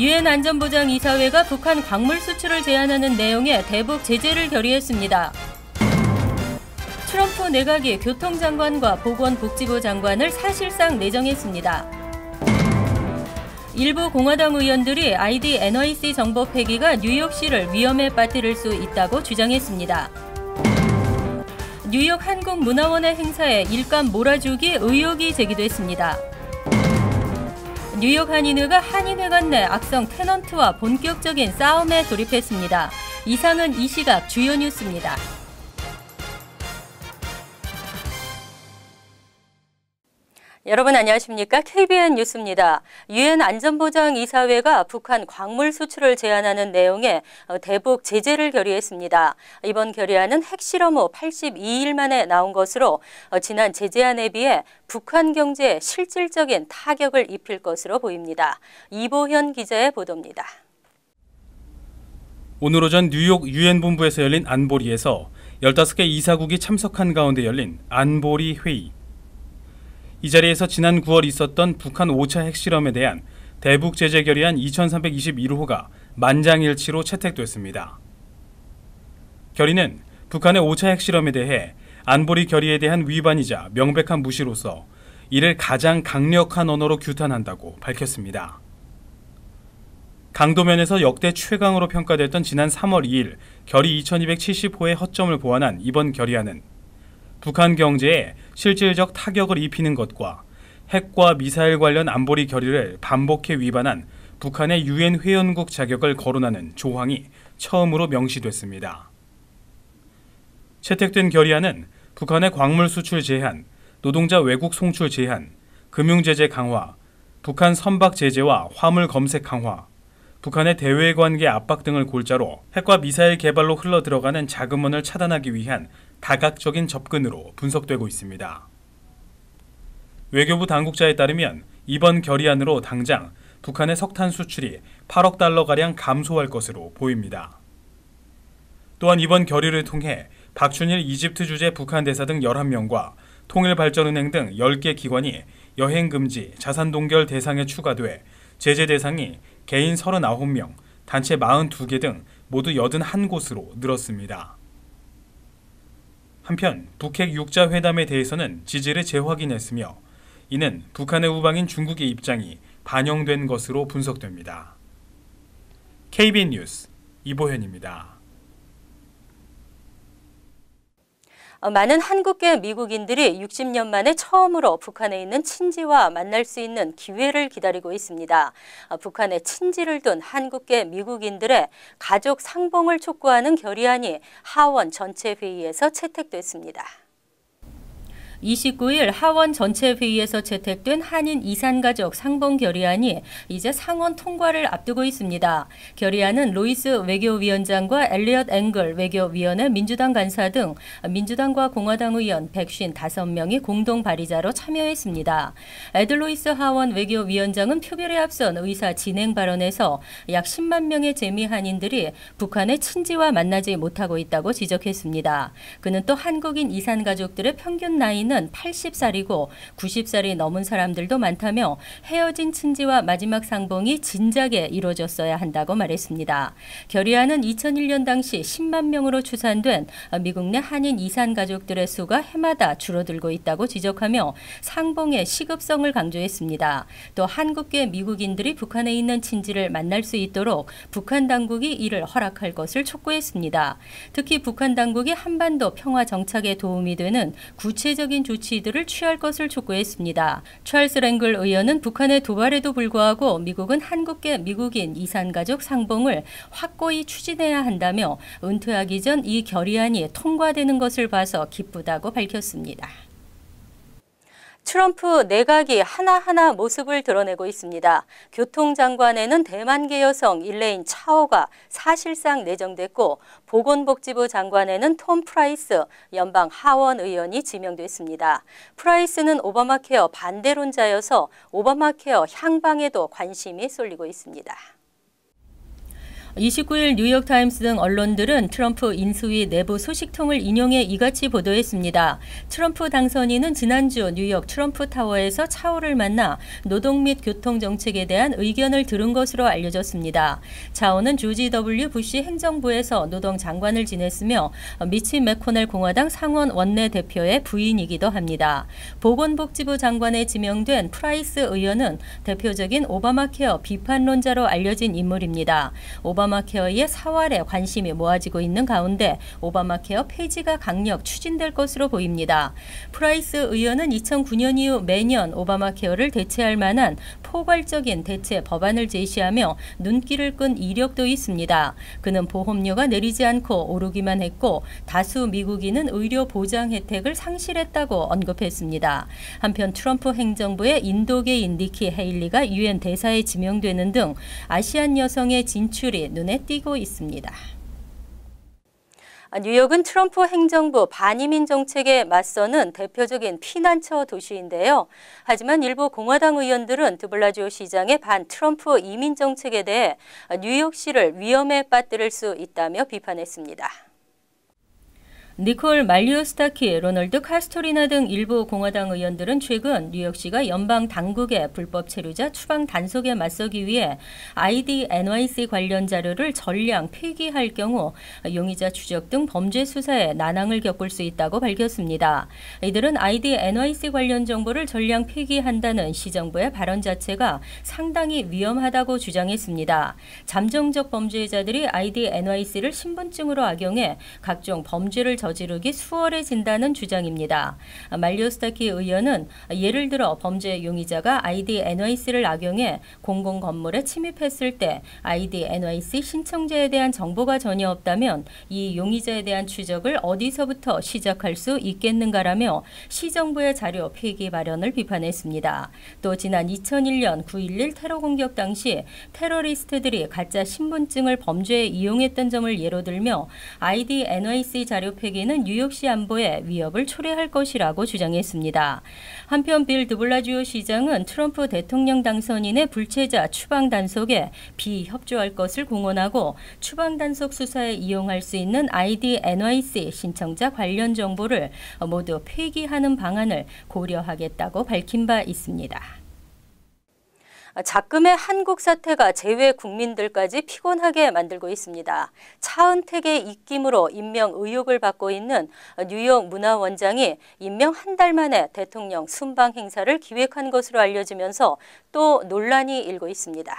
유엔 안전보장이사회가 북한 광물 수출을 제한하는 내용의 대북 제재를 결의했습니다. 트럼프 내각이 교통장관과 보건복지부 장관을 사실상 내정했습니다. 일부 공화당 의원들이 ID NYC 정보 폐기가 뉴욕시를 위험에 빠뜨릴 수 있다고 주장했습니다. 뉴욕 한국문화원의 행사에 일감 몰아주기 의혹이 제기됐습니다. 뉴욕 한인회가 한인회관 내 악성 테넌트와 본격적인 싸움에 돌입했습니다. 이상은 이 시각 주요 뉴스입니다. 여러분 안녕하십니까? KBN 뉴스입니다. 유엔 안전보장이사회가 북한 광물 수출을 제한하는 내용의 대북 제재를 결의했습니다. 이번 결의안은 핵실험 후 82일 만에 나온 것으로 지난 제재안에 비해 북한 경제에 실질적인 타격을 입힐 것으로 보입니다. 이보현 기자의 보도입니다. 오늘 오전 뉴욕 유엔 본부에서 열린 안보리에서 15개 이사국이 참석한 가운데 열린 안보리 회의. 이 자리에서 지난 9월 있었던 북한 5차 핵실험에 대한 대북 제재 결의안 2321호가 만장일치로 채택됐습니다. 결의는 북한의 5차 핵실험에 대해 안보리 결의에 대한 위반이자 명백한 무시로서 이를 가장 강력한 언어로 규탄한다고 밝혔습니다. 강도면에서 역대 최강으로 평가됐던 지난 3월 2일 결의 2270호의 허점을 보완한 이번 결의안은 북한 경제에 실질적 타격을 입히는 것과 핵과 미사일 관련 안보리 결의를 반복해 위반한 북한의 유엔 회원국 자격을 거론하는 조항이 처음으로 명시됐습니다. 채택된 결의안은 북한의 광물 수출 제한, 노동자 외국 송출 제한, 금융제재 강화, 북한 선박 제재와 화물 검색 강화, 북한의 대외관계 압박 등을 골자로 핵과 미사일 개발로 흘러들어가는 자금원을 차단하기 위한 다각적인 접근으로 분석되고 있습니다. 외교부 당국자에 따르면 이번 결의안으로 당장 북한의 석탄 수출이 8억 달러가량 감소할 것으로 보입니다. 또한 이번 결의를 통해 박춘일 이집트 주재 북한 대사 등 11명과 통일발전은행 등 10개 기관이 여행금지, 자산동결 대상에 추가돼 제재 대상이 개인 39명, 단체 42개 등 모두 81곳으로 늘었습니다. 한편 북핵 6자 회담에 대해서는 지지를 재확인했으며 이는 북한의 우방인 중국의 입장이 반영된 것으로 분석됩니다. KBN 뉴스 이보현입니다. 많은 한국계 미국인들이 60년 만에 처음으로 북한에 있는 친지와 만날 수 있는 기회를 기다리고 있습니다. 북한에 친지를 둔 한국계 미국인들의 가족 상봉을 촉구하는 결의안이 하원 전체 회의에서 채택됐습니다. 29일 하원 전체 회의에서 채택된 한인 이산가족 상봉 결의안이 이제 상원 통과를 앞두고 있습니다. 결의안은 로이스 외교위원장과 엘리엇 앵글 외교위원회 민주당 간사 등 민주당과 공화당 의원 155명이 공동 발의자로 참여했습니다. 에드 로이스 하원 외교위원장은 표결에 앞선 의사 진행 발언에서 약 10만 명의 재미 한인들이 북한의 친지와 만나지 못하고 있다고 지적했습니다. 그는 또 한국인 이산가족들의 평균 나이는 80살이고 90살이 넘은 사람들도 많다며 헤어진 친지와 마지막 상봉이 진작에 이루어졌어야 한다고 말했습니다. 결의안은 2001년 당시 10만 명으로 추산된 미국 내 한인 이산 가족들의 수가 해마다 줄어들고 있다고 지적하며 상봉의 시급성을 강조했습니다. 또 한국계 미국인들이 북한에 있는 친지를 만날 수 있도록 북한 당국이 이를 허락할 것을 촉구했습니다. 특히 북한 당국이 한반도 평화 정착에 도움이 되는 구체적인 조치들을 취할 것을 촉구했습니다. 찰스 랭글 의원은 북한의 도발에도 불구하고 미국은 한국계 미국인 이산가족 상봉을 확고히 추진해야 한다며 은퇴하기 전 이 결의안이 통과되는 것을 봐서 기쁘다고 밝혔습니다. 트럼프 내각이 하나하나 모습을 드러내고 있습니다. 교통장관에는 대만계 여성 일레인 차오가 사실상 내정됐고 보건복지부 장관에는 톰 프라이스 연방 하원 의원이 지명됐습니다. 프라이스는 오바마 케어 반대론자여서 오바마 케어 향방에도 관심이 쏠리고 있습니다. 29일 뉴욕타임스 등 언론들은 트럼프 인수위 내부 소식통을 인용해 이같이 보도했습니다. 트럼프 당선인은 지난주 뉴욕 트럼프 타워에서 차오를 만나 노동 및 교통 정책에 대한 의견을 들은 것으로 알려졌습니다. 차오는 조지 W. 부시 행정부에서 노동장관을 지냈으며 미치 매코넬 공화당 상원 원내대표의 부인이기도 합니다. 보건복지부 장관에 지명된 프라이스 의원은 대표적인 오바마 케어 비판론자로 알려진 인물입니다. 오바마 케어의 사활에 관심이 모아지고 있는 가운데 오바마 케어 폐지가 강력 추진될 것으로 보입니다. 프라이스 의원은 2009년 이후 매년 오바마 케어를 대체할 만한 포괄적인 대체 법안을 제시하며 눈길을 끈 이력도 있습니다. 그는 보험료가 내리지 않고 오르기만 했고 다수 미국인은 의료 보장 혜택을 상실했다고 언급했습니다. 한편 트럼프 행정부의 인도계인 니키 헤일리가 유엔 대사에 지명되는 등 아시안 여성의 진출이 눈에 띄고 있습니다. 뉴욕은 트럼프 행정부 반이민 정책에 맞서는 대표적인 피난처 도시인데요. 하지만 일부 공화당 의원들은 드블라지오 시장의 반 트럼프 이민 정책에 대해 뉴욕시를 위험에 빠뜨릴 수 있다며 비판했습니다. 니콜 말리오스타키, 로널드 카스토리나 등 일부 공화당 의원들은 최근 뉴욕시가 연방 당국의 불법 체류자 추방 단속에 맞서기 위해 ID NYC 관련 자료를 전량 폐기할 경우 용의자 추적 등 범죄 수사에 난항을 겪을 수 있다고 밝혔습니다. 이들은 ID NYC 관련 정보를 전량 폐기한다는 시정부의 발언 자체가 상당히 위험하다고 주장했습니다. 잠정적 범죄자들이 ID NYC를 신분증으로 악용해 각종 범죄를 저지르기 수월해진다는 주장입니다. 말리오스타키 의원은 예를 들어 범죄 용의자가 ID NYC를 악용해 공공 건물에 침입했을 때 ID NYC 신청자에 대한 정보가 전혀 없다면 이 용의자에 대한 추적을 어디서부터 시작할 수 있겠는가라며 시정부의 자료 폐기 발언을 비판했습니다. 또 지난 2001년 9.11 테러 공격 당시 테러리스트들이 가짜 신분증을 범죄에 이용했던 점을 예로 들며 ID NYC 자료 폐기는 뉴욕시 안보에 위협을 초래할 것이라고 주장했습니다. 한편 빌 드블라지오 시장은 트럼프 대통령 당선인의 불체자 추방 단속에 비협조할 것을 공언하고 추방 단속 수사에 이용할 수 있는 ID NYC 신청자 관련 정보를 모두 폐기하는 방안을 고려하겠다고 밝힌 바 있습니다. 작금의 한국 사태가 재외 국민들까지 피곤하게 만들고 있습니다. 차은택의 입김으로 임명 의혹을 받고 있는 뉴욕 문화원장이 임명 한 달 만에 대통령 순방 행사를 기획한 것으로 알려지면서 또 논란이 일고 있습니다.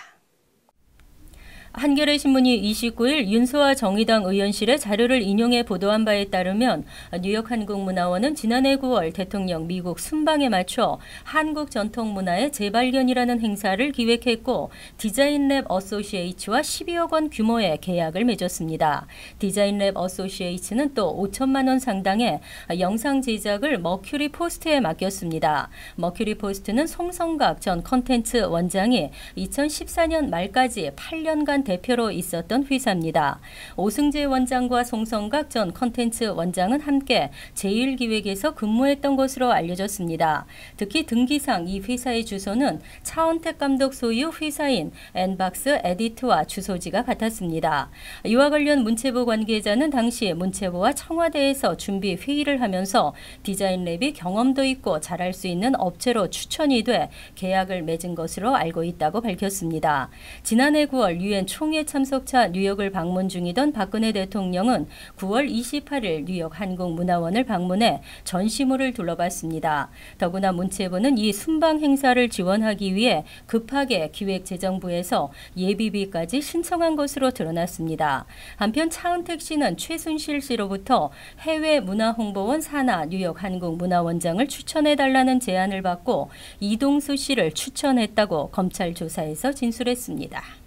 한겨레 신문이 29일 윤소아 정의당 의원실의 자료를 인용해 보도한 바에 따르면 뉴욕 한국문화원은 지난해 9월 대통령 미국 순방에 맞춰 한국 전통 문화의 재발견이라는 행사를 기획했고 디자인랩 어소시에이츠와 12억 원 규모의 계약을 맺었습니다. 디자인랩 어소시에이츠는 또 5천만 원 상당의 영상 제작을 머큐리 포스트에 맡겼습니다. 머큐리 포스트는 송성각 전 컨텐츠 원장이 2014년 말까지 8년간 대표로 있었던 회사입니다. 오승재 원장과 송성각 전 컨텐츠 원장은 함께 제1기획에서 근무했던 것으로 알려졌습니다. 특히 등기상 이 회사의 주소는 차은택 감독 소유 회사인 엔박스 에디트와 주소지가 같았습니다. 이와 관련 문체부 관계자는 당시 문체부와 청와대에서 준비 회의를 하면서 디자인랩이 경험도 있고 잘할 수 있는 업체로 추천이 돼 계약을 맺은 것으로 알고 있다고 밝혔습니다. 지난해 9월 유엔 총회 참석차 뉴욕을 방문 중이던 박근혜 대통령은 9월 28일 뉴욕 한국문화원을 방문해 전시물을 둘러봤습니다. 더구나 문체부는 이 순방 행사를 지원하기 위해 급하게 기획재정부에서 예비비까지 신청한 것으로 드러났습니다. 한편 차은택 씨는 최순실 씨로부터 해외 문화홍보원 산하 뉴욕 한국문화원장을 추천해달라는 제안을 받고 이동수 씨를 추천했다고 검찰 조사에서 진술했습니다.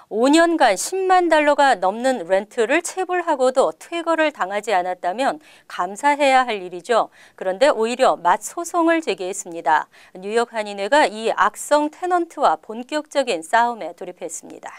5년간 10만 달러가 넘는 렌트를 체불하고도 퇴거를 당하지 않았다면 감사해야 할 일이죠. 그런데 오히려 맞소송을 제기했습니다. 뉴욕 한인회가 이 악성 테넌트와 본격적인 싸움에 돌입했습니다.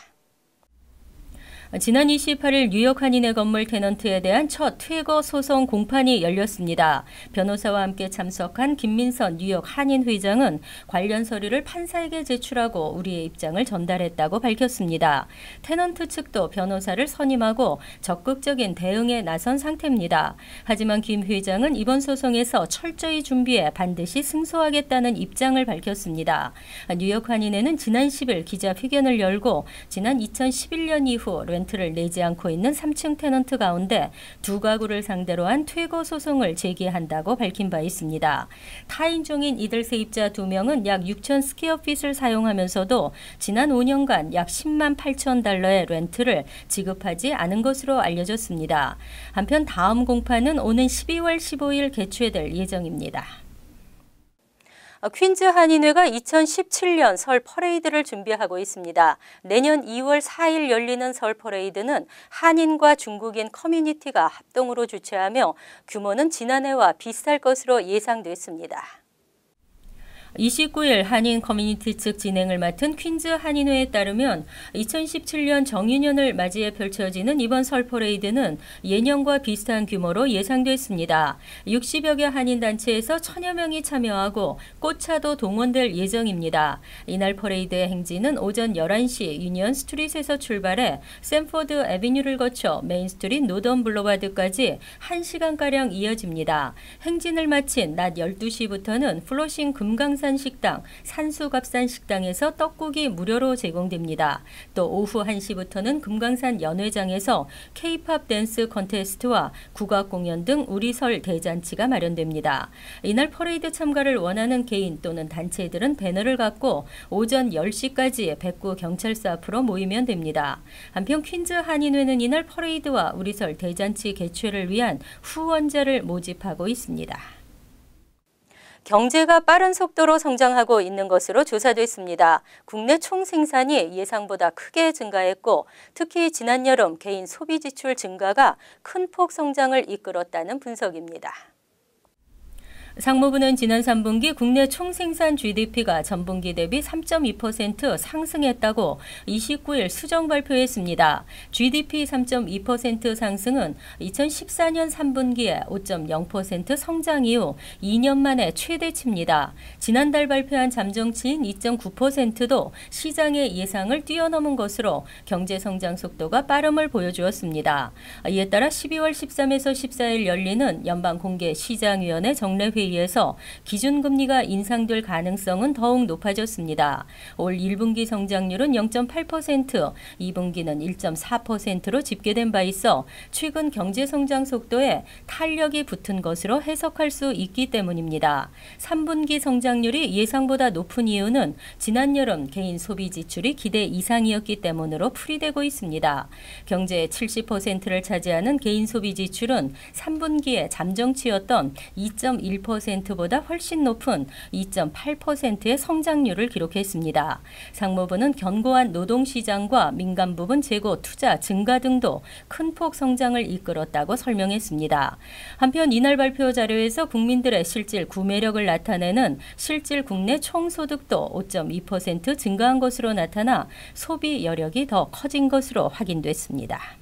지난 28일 뉴욕 한인회 건물 테넌트에 대한 첫 퇴거 소송 공판이 열렸습니다. 변호사와 함께 참석한 김민선 뉴욕 한인 회장은 관련 서류를 판사에게 제출하고 우리의 입장을 전달했다고 밝혔습니다. 테넌트 측도 변호사를 선임하고 적극적인 대응에 나선 상태입니다. 하지만 김 회장은 이번 소송에서 철저히 준비해 반드시 승소하겠다는 입장을 밝혔습니다. 뉴욕 한인회는 지난 10일 기자회견을 열고 지난 2011년 이후 렌트를 내지 않고 있는 3층 테넌트 가운데 두 가구를 상대로 한 퇴거 소송을 제기한다고 밝힌 바 있습니다. 타인종인 이들 세입자 2명은 약 6천 스퀘어핏을 사용하면서도 지난 5년간 약 10만 8천 달러의 렌트를 지급하지 않은 것으로 알려졌습니다. 한편 다음 공판은 오는 12월 15일 개최될 예정입니다. 퀸즈 한인회가 2017년 설 퍼레이드를 준비하고 있습니다. 내년 2월 4일 열리는 설 퍼레이드는 한인과 중국인 커뮤니티가 합동으로 주최하며 규모는 지난해와 비슷할 것으로 예상됐습니다. 29일 한인 커뮤니티 측 진행을 맡은 퀸즈 한인회에 따르면 2017년 정유년을 맞이해 펼쳐지는 이번 설 퍼레이드는 예년과 비슷한 규모로 예상됐습니다. 60여 개 한인 단체에서 1000여 명이 참여하고 꽃차도 동원될 예정입니다. 이날 퍼레이드의 행진은 오전 11시 유니언 스트릿에서 출발해 샌포드 애비뉴를 거쳐 메인 스트릿 노던 블루바드까지 1시간가량 이어집니다. 행진을 마친 낮 12시부터는 플로싱 금강산 식당, 산수갑산 식당에서 떡국이 무료로 제공됩니다. 또 오후 1시부터는 금강산 연회장에서 K-팝 댄스 컨테스트와 국악 공연 등 우리설 대잔치가 마련됩니다. 이날 퍼레이드 참가를 원하는 개인 또는 단체들은 배너를 갖고 오전 10시까지 백구 경찰서 앞으로 모이면 됩니다. 한편 퀸즈 한인회는 이날 퍼레이드와 우리설 대잔치 개최를 위한 후원자를 모집하고 있습니다. 경제가 빠른 속도로 성장하고 있는 것으로 조사됐습니다. 국내 총생산이 예상보다 크게 증가했고 특히 지난 여름 개인 소비 지출 증가가 큰 폭 성장을 이끌었다는 분석입니다. 상무부는 지난 3분기 국내 총생산 GDP가 전분기 대비 3.2% 상승했다고 29일 수정 발표했습니다. GDP 3.2% 상승은 2014년 3분기에 5.0% 성장 이후 2년 만에 최대치입니다. 지난달 발표한 잠정치인 2.9%도 시장의 예상을 뛰어넘은 것으로 경제 성장 속도가 빠름을 보여주었습니다. 이에 따라 12월 13에서 14일 열리는 연방공개시장위원회 정례회의 에서 기준금리가 인상될 가능성은 더욱 높아졌습니다. 올 1분기 성장률은 0.8%, 2분기는 1.4%로 집계된 바 있어 최근 경제 성장 속도에 탄력이 붙은 것으로 해석할 수 있기 때문입니다. 3분기 성장률이 예상보다 높은 이유는 지난 여름 개인 소비 지출이 기대 이상이었기 때문으로 풀이되고 있습니다. 경제의 70%를 차지하는 개인 소비 지출은 3분기에 잠정치였던 2.1%보다 훨씬 높은 2.8%의 성장률을 기록했습니다. 상무부는 견고한 노동시장과 민간 부분 재고 투자 증가 등도 큰 폭 성장을 이끌었다고 설명했습니다. 한편 이날 발표 자료에서 국민들의 실질 구매력을 나타내는 실질 국내 총소득도 5.2% 증가한 것으로 나타나 소비 여력이 더 커진 것으로 확인됐습니다.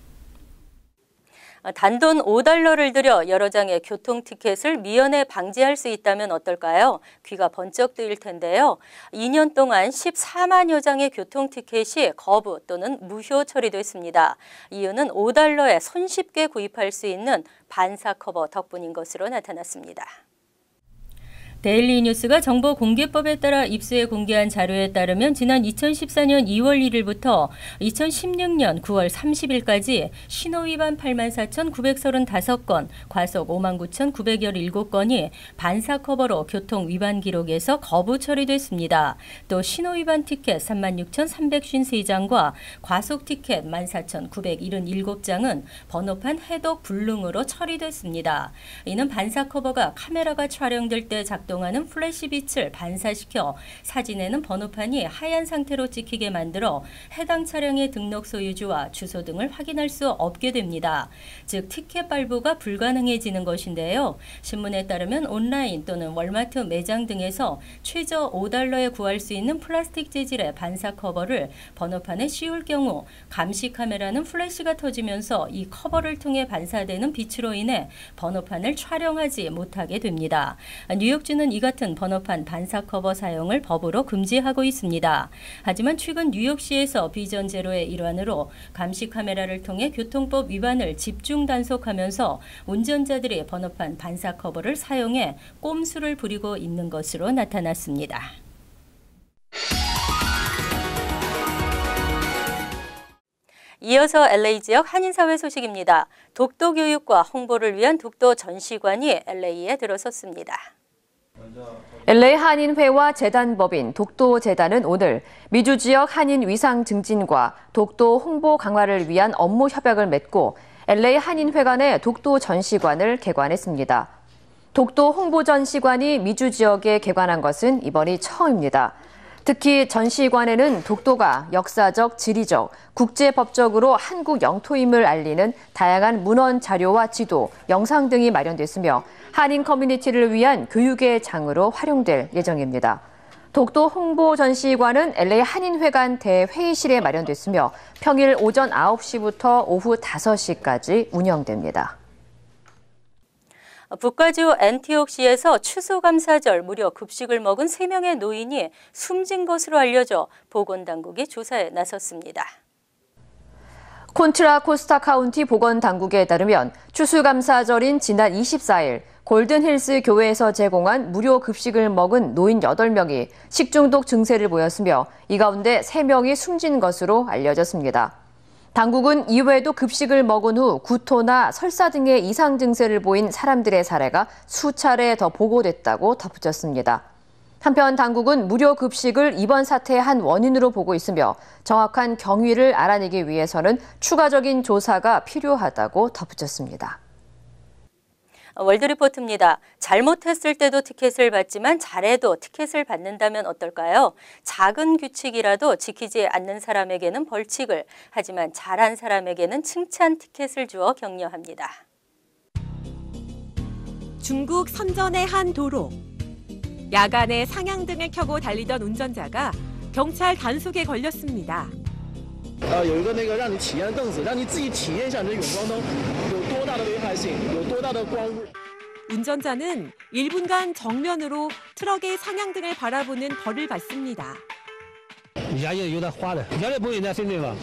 단돈 5달러를 들여 여러 장의 교통 티켓을 미연에 방지할 수 있다면 어떨까요? 귀가 번쩍 뜨일 텐데요. 2년 동안 14만여 장의 교통 티켓이 거부 또는 무효 처리됐습니다. 이유는 5달러에 손쉽게 구입할 수 있는 반사 커버 덕분인 것으로 나타났습니다. 데일리 뉴스가 정보공개법에 따라 입수해 공개한 자료에 따르면 지난 2014년 2월 1일부터 2016년 9월 30일까지 신호위반 84,935건, 과속 59,917건이 반사 커버로 교통위반 기록에서 거부 처리됐습니다. 또 신호위반 티켓 36,353장과 과속 티켓 14,977장은 번호판 해독 불능으로 처리됐습니다. 이는 반사 커버가 카메라가 촬영될 때 작동 발동하는 플래시 빛을 반사시켜 사진에는 번호판이 하얀 상태로 찍히게 만들어 해당 차량의 등록 소유주와 주소 등을 확인할 수 없게 됩니다. 즉 티켓 발부가 불가능해지는 것인데요. 신문에 따르면 온라인 또는 월마트 매장 등에서 최저 $5에 구할 수 있는 플라스틱 재질의 반사 커버를 번호판에 씌울 경우 감시 카메라는 플래시가 터지면서 이 커버를 통해 반사되는 빛으로 인해 번호판을 촬영하지 못하게 됩니다. 뉴욕주는 이 같은 번호판 반사 커버 사용을 법으로 금지하고 있습니다. 하지만 최근 뉴욕시에서 비전 제로의 일환으로 감시 카메라를 통해 교통법 위반을 집중 단속하면서 운전자들이 번호판 반사 커버를 사용해 꼼수를 부리고 있는 것으로 나타났습니다. 이어서 LA 지역 한인사회 소식입니다. 독도 교육과 홍보를 위한 독도 전시관이 LA에 들어섰습니다. LA 한인회와 재단법인 독도재단은 오늘 미주 지역 한인 위상 증진과 독도 홍보 강화를 위한 업무 협약을 맺고 LA 한인회관의 독도 전시관을 개관했습니다. 독도 홍보 전시관이 미주 지역에 개관한 것은 이번이 처음입니다. 특히 전시관에는 독도가 역사적, 지리적, 국제법적으로 한국 영토임을 알리는 다양한 문헌 자료와 지도, 영상 등이 마련됐으며 한인 커뮤니티를 위한 교육의 장으로 활용될 예정입니다. 독도 홍보 전시관은 LA 한인회관 대회의실에 마련됐으며 평일 오전 9시부터 오후 5시까지 운영됩니다. 북가주 앤티옥시에서 추수감사절 무료 급식을 먹은 3명의 노인이 숨진 것으로 알려져 보건당국이 조사에 나섰습니다. 콘트라 코스타 카운티 보건당국에 따르면 추수감사절인 지난 24일 골든힐스 교회에서 제공한 무료 급식을 먹은 노인 8명이 식중독 증세를 보였으며 이 가운데 3명이 숨진 것으로 알려졌습니다. 당국은 이외에도 급식을 먹은 후 구토나 설사 등의 이상 증세를 보인 사람들의 사례가 수차례 더 보고됐다고 덧붙였습니다. 한편 당국은 무료 급식을 이번 사태의 한 원인으로 보고 있으며 정확한 경위를 알아내기 위해서는 추가적인 조사가 필요하다고 덧붙였습니다. 월드리포트입니다. 잘못했을 때도 티켓을 받지만 잘해도 티켓을 받는다면 어떨까요? 작은 규칙이라도 지키지 않는 사람에게는 벌칙을, 하지만 잘한 사람에게는 칭찬 티켓을 주어 격려합니다. 중국 선전의 한 도로. 야간에 상향등을 켜고 달리던 운전자가 경찰 단속에 걸렸습니다. 有一个那个让你体验的凳子，让你自己体验一下你的远光灯有多大的危害性，有多大的光污。 운전자는 1분간 정면으로 트럭의 상향등을 바라보는 벌을 받습니다. 你牙印有点花的，你牙印不会人家身对吧？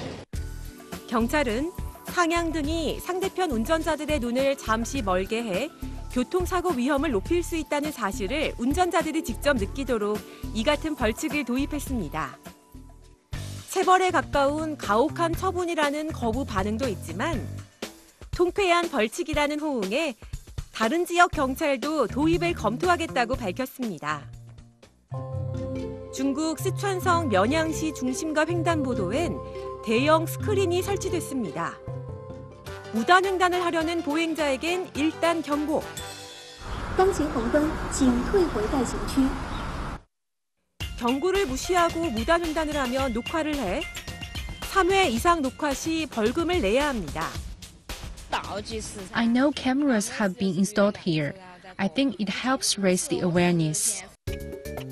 경찰은 상향등이 상대편 운전자들의 눈을 잠시 멀게 해 교통사고 위험을 높일 수 있다는 사실을 운전자들이 직접 느끼도록 이 같은 벌칙을 도입했습니다. 체벌에 가까운 가혹한 처분이라는 거부 반응도 있지만 통쾌한 벌칙이라는 호응에 다른 지역 경찰도 도입을 검토하겠다고 밝혔습니다. 중국 쓰촨성 면양시 중심가 횡단보도엔 대형 스크린이 설치됐습니다. 무단횡단을 하려는 보행자에겐 일단 경고. 当前红灯，请退回待行区。 경고를 무시하고 무단횡단을 하면 녹화를 해 3회 이상 녹화 시 벌금을 내야 합니다. I know cameras have been installed here. I think it helps raise the awareness.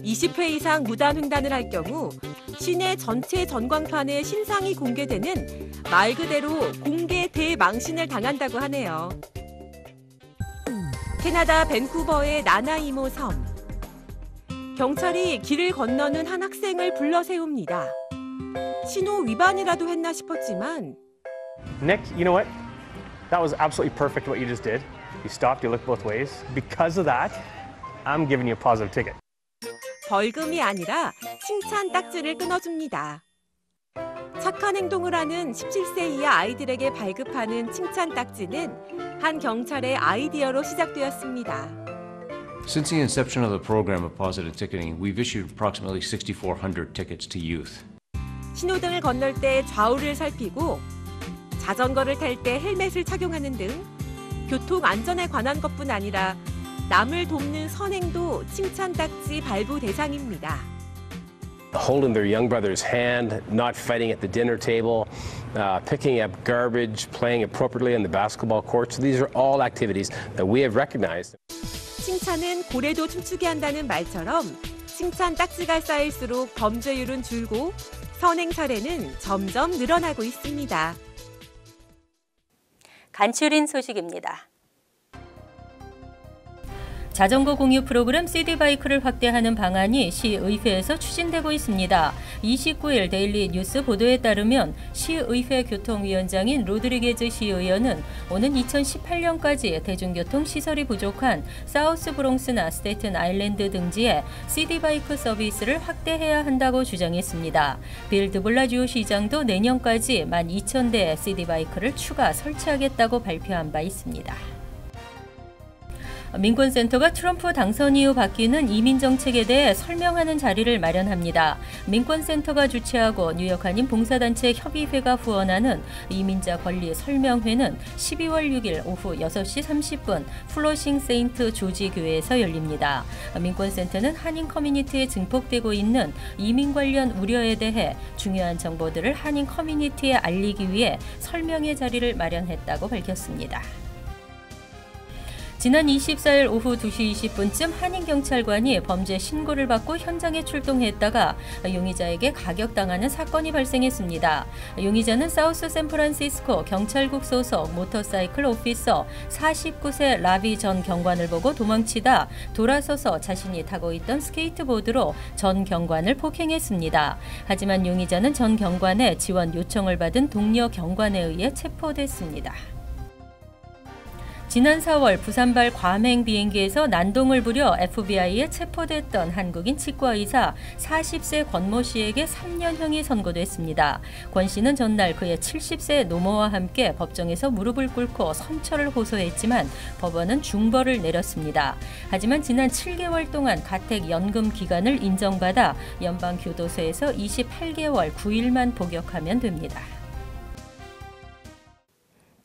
20회 이상 무단횡단을 할 경우 시내 전체 전광판에 신상이 공개되는 말 그대로 공개 대망신을 당한다고 하네요. 캐나다 밴쿠버의 나나이모 섬. 경찰이 길을 건너는 한 학생을 불러 세웁니다. 신호 위반이라도 했나 싶었지만 Nick, you know what? That was absolutely perfect what you just did. You stopped, you looked both ways. Because of that, I'm giving you a positive ticket. 벌금이 아니라 칭찬 딱지를 끊어줍니다. 착한 행동을 하는 17세 이하 아이들에게 발급하는 칭찬 딱지는 한 경찰의 아이디어로 시작되었습니다. Since the inception of the program of positive ticketing, we've issued approximately 6,400 tickets to youth. 신호등을 건널 때 좌우를 살피고 자전거를 탈 때 헬멧을 착용하는 등 교통 안전에 관한 것뿐 아니라 남을 돕는 선행도 칭찬 딱지 발부 대상입니다. Holding their young brother's hand, not fighting at the dinner table, picking up garbage, playing appropriately on the basketball court. So these are all activities that we have recognized. 칭찬은 고래도 춤추게 한다는 말처럼 칭찬 딱지가 쌓일수록 범죄율은 줄고 선행 사례는 점점 늘어나고 있습니다. 간추린 소식입니다. 자전거 공유 프로그램 시티바이크를 확대하는 방안이 시의회에서 추진되고 있습니다. 29일 데일리 뉴스 보도에 따르면 시의회 교통위원장인 로드리게즈 시의원은 오는 2018년까지 대중교통 시설이 부족한 사우스 브롱스나 스테이튼 아일랜드 등지에 시티바이크 서비스를 확대해야 한다고 주장했습니다. 빌 드블라지오 시장도 내년까지 12,000대의 시티바이크를 추가 설치하겠다고 발표한 바 있습니다. 민권센터가 트럼프 당선 이후 바뀌는 이민 정책에 대해 설명하는 자리를 마련합니다. 민권센터가 주최하고 뉴욕 한인 봉사단체 협의회가 후원하는 이민자 권리 설명회는 12월 6일 오후 6시 30분 플로싱 세인트 조지 교회에서 열립니다. 민권센터는 한인 커뮤니티에 증폭되고 있는 이민 관련 우려에 대해 중요한 정보들을 한인 커뮤니티에 알리기 위해 설명의 자리를 마련했다고 밝혔습니다. 지난 24일 오후 2시 20분쯤 한인경찰관이 범죄 신고를 받고 현장에 출동했다가 용의자에게 가격당하는 사건이 발생했습니다. 용의자는 사우스 샌프란시스코 경찰국 소속 모터사이클 오피서 49세 라비 전 경관을 보고 도망치다 돌아서서 자신이 타고 있던 스케이트보드로 전 경관을 폭행했습니다. 하지만 용의자는 전 경관의 지원 요청을 받은 동료 경관에 의해 체포됐습니다. 지난 4월 부산발 과행 비행기에서 난동을 부려 FBI에 체포됐던 한국인 치과의사 40세 권모 씨에게 3년형이 선고됐습니다. 권 씨는 전날 그의 70세 노모와 함께 법정에서 무릎을 꿇고 선처를 호소했지만 법원은 중벌을 내렸습니다. 하지만 지난 7개월 동안 가택연금 기간을 인정받아 연방교도소에서 28개월 9일만 복역하면 됩니다.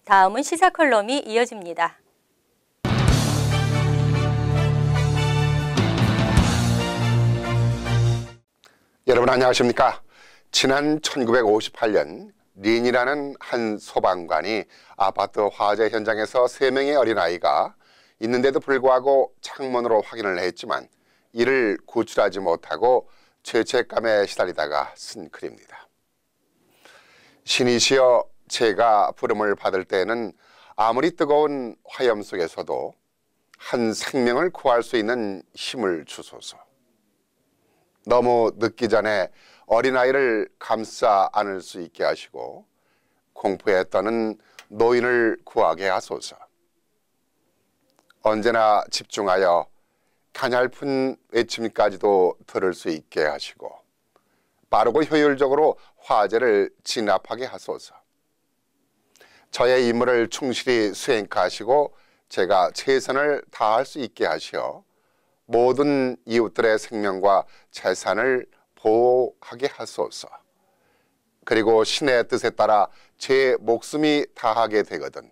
다음은 시사 컬럼이 이어집니다. 여러분 안녕하십니까? 지난 1958년 린이라는 한 소방관이 아파트 화재 현장에서 3명의 어린아이가 있는데도 불구하고 창문으로 확인을 했지만 이를 구출하지 못하고 죄책감에 시달리다가 쓴 글입니다. 신이시여 제가 부름을 받을 때에는 아무리 뜨거운 화염 속에서도 한 생명을 구할 수 있는 힘을 주소서. 너무 늦기 전에 어린아이를 감싸 안을 수 있게 하시고 공포에 떠는 노인을 구하게 하소서. 언제나 집중하여 가냘픈 외침까지도 들을 수 있게 하시고 빠르고 효율적으로 화재를 진압하게 하소서. 저의 임무를 충실히 수행하시고 제가 최선을 다할 수 있게 하시어 모든 이웃들의 생명과 재산을 보호하게 하소서. 그리고 신의 뜻에 따라 제 목숨이 다하게 되거든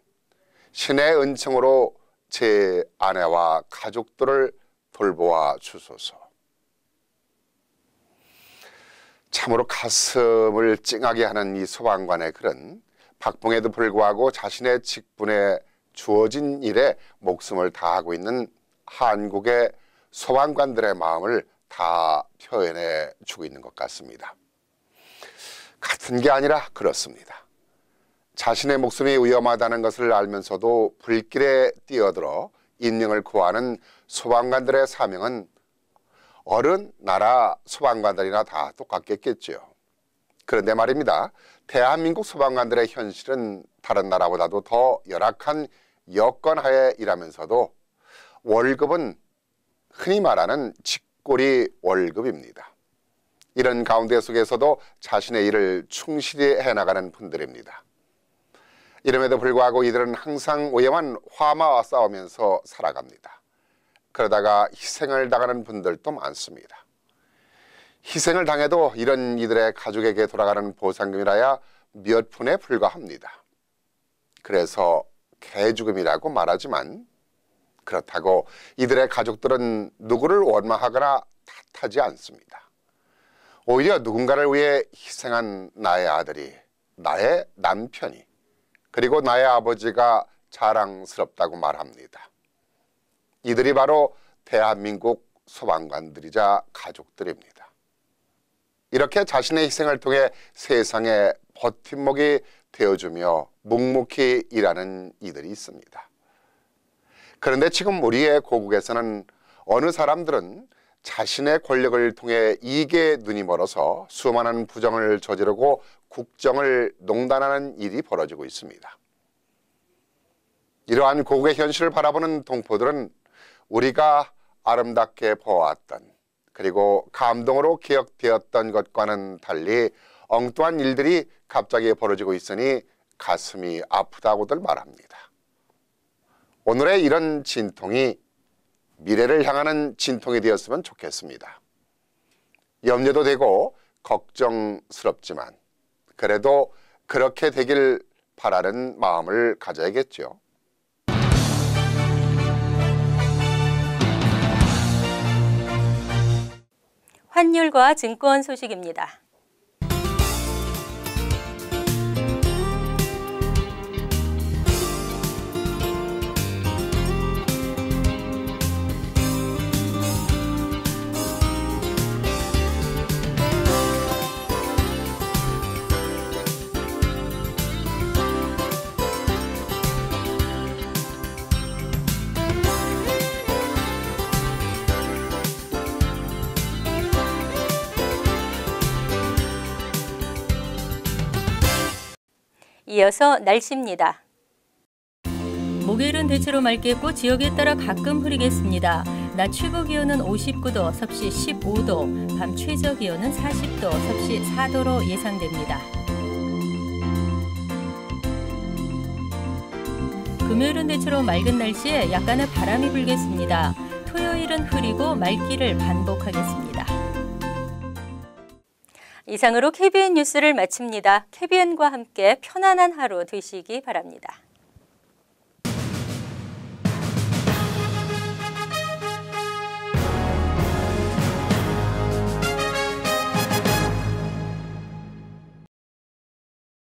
신의 은총으로 제 아내와 가족들을 돌보아 주소서. 참으로 가슴을 찡하게 하는 이 소방관의 글은 박봉에도 불구하고 자신의 직분에 주어진 일에 목숨을 다하고 있는 한국의 소방관들의 마음을 다 표현해 주고 있는 것 같습니다. 같은 게 아니라 그렇습니다. 자신의 목숨이 위험하다는 것을 알면서도 불길에 뛰어들어 인명을 구하는 소방관들의 사명은 어른 나라 소방관들이나 다 똑같겠죠. 그런데 말입니다. 대한민국 소방관들의 현실은 다른 나라보다도 더 열악한 여건 하에 일하면서도 월급은 흔히 말하는 쥐꼬리 월급입니다. 이런 가운데 속에서도 자신의 일을 충실히 해나가는 분들입니다. 이름에도 불구하고 이들은 항상 위험한 화마와 싸우면서 살아갑니다. 그러다가 희생을 당하는 분들도 많습니다. 희생을 당해도 이런 이들의 가족에게 돌아가는 보상금이라야 몇 푼에 불과합니다. 그래서 개죽음이라고 말하지만 그렇다고 이들의 가족들은 누구를 원망하거나 탓하지 않습니다. 오히려 누군가를 위해 희생한 나의 아들이, 나의 남편이, 그리고 나의 아버지가 자랑스럽다고 말합니다. 이들이 바로 대한민국 소방관들이자 가족들입니다. 이렇게 자신의 희생을 통해 세상에 버팀목이 되어주며 묵묵히 일하는 이들이 있습니다. 그런데 지금 우리의 고국에서는 어느 사람들은 자신의 권력을 통해 이익에 눈이 멀어서 수많은 부정을 저지르고 국정을 농단하는 일이 벌어지고 있습니다. 이러한 고국의 현실을 바라보는 동포들은 우리가 아름답게 보아왔던, 그리고 감동으로 기억되었던 것과는 달리 엉뚱한 일들이 갑자기 벌어지고 있으니 가슴이 아프다고들 말합니다. 오늘의 이런 진통이 미래를 향하는 진통이 되었으면 좋겠습니다. 염려도 되고 걱정스럽지만 그래도 그렇게 되길 바라는 마음을 가져야겠죠. 환율과 증권 소식입니다. 이어서 날씨입니다. 목요일은 대체로 맑겠고 지역에 따라 가끔 흐리겠습니다. 낮 최고 기온은 59도, 섭씨 15도, 밤 최저 기온은 40도, 섭씨 4도로 예상됩니다. 금요일은 대체로 맑은 날씨에 약간의 바람이 불겠습니다. 토요일은 흐리고 맑기를 반복하겠습니다. 이상으로 KBN 뉴스를 마칩니다. KBN과 함께 편안한 하루 되시기 바랍니다.